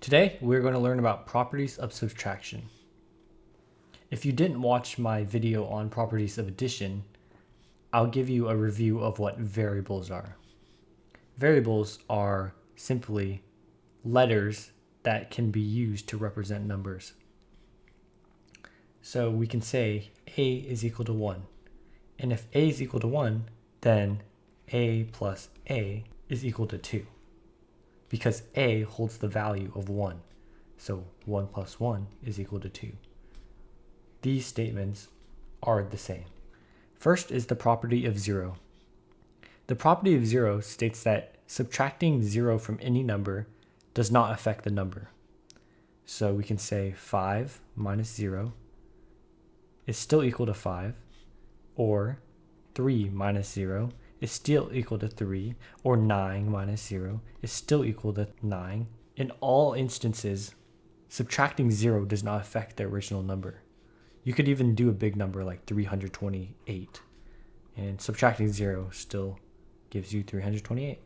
Today, we're going to learn about properties of subtraction. If you didn't watch my video on properties of addition, I'll give you a review of what variables are. Variables are simply letters that can be used to represent numbers. So we can say a is equal to 1. And if a is equal to 1, then a plus a is equal to 2. Because a holds the value of 1. So 1 plus 1 is equal to 2. These statements are the same. First is the property of 0. The property of 0 states that subtracting 0 from any number does not affect the number. So we can say 5 minus 0 is still equal to 5, or 3 minus 0 is still equal to 3, or 9 minus 0 is still equal to 9. In all instances, subtracting 0 does not affect the original number. You could even do a big number like 328, and subtracting 0 still gives you 328.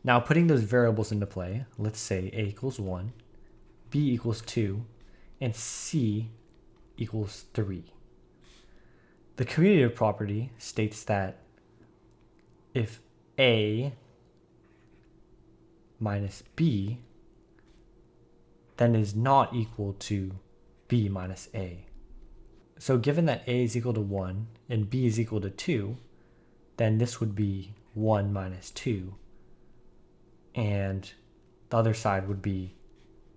Now putting those variables into play, let's say a equals 1, b equals 2, and c equals 3. The commutative property states that if a minus b then is not equal to b minus a. So given that a is equal to 1 and b is equal to 2, then this would be 1 minus 2, and the other side would be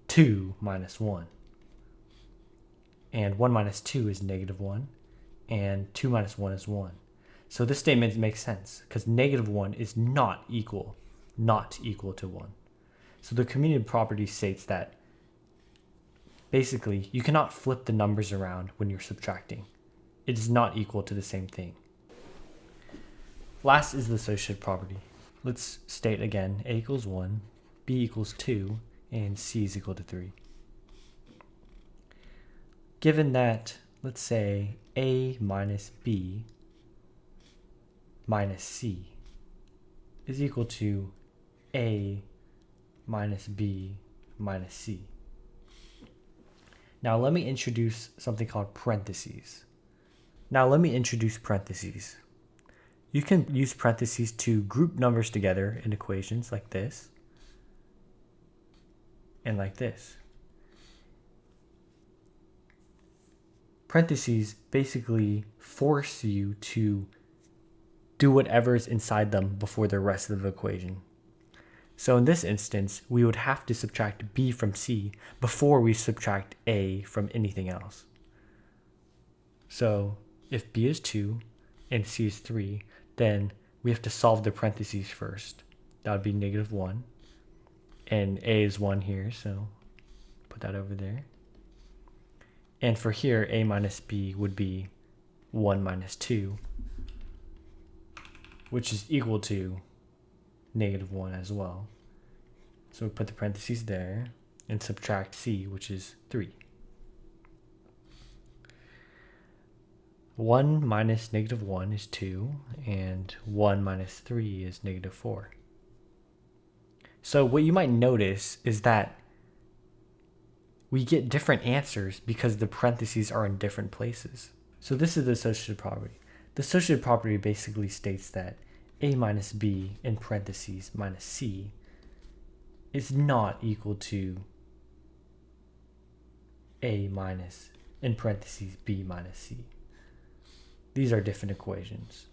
2 minus 1. And 1 minus 2 is negative 1, and 2 minus 1 is 1. So this statement makes sense, because negative 1 is not equal to 1. So the commutative property states that basically you cannot flip the numbers around when you're subtracting. It is not equal to the same thing. Last is the associative property. Let's state again, a equals 1, b equals 2, and c is equal to 3. Given that, let's say a minus b minus c is equal to a minus b minus c. Now let me introduce something called parentheses. You can use parentheses to group numbers together in equations like this and like this. Parentheses basically force you to do whatever's inside them before the rest of the equation. So in this instance, we would have to subtract b from c before we subtract a from anything else. So if b is 2 and c is 3, then we have to solve the parentheses first. That would be negative 1. And a is 1 here, so put that over there. And for here, a minus b would be 1 minus 2, which is equal to negative 1 as well. So we put the parentheses there and subtract c, which is 3. 1 minus negative 1 is 2, and 1 minus 3 is negative 4. So what you might notice is that we get different answers because the parentheses are in different places. So this is the associative property. The associative property basically states that a minus b in parentheses minus c is not equal to a minus in parentheses b minus c. These are different equations.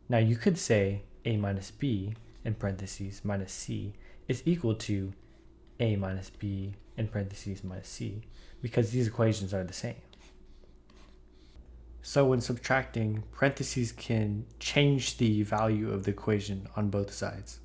Now you could say a minus b in parentheses minus c is equal to a minus b in parentheses minus c, because these equations are the same. So when subtracting, parentheses can change the value of the equation on both sides.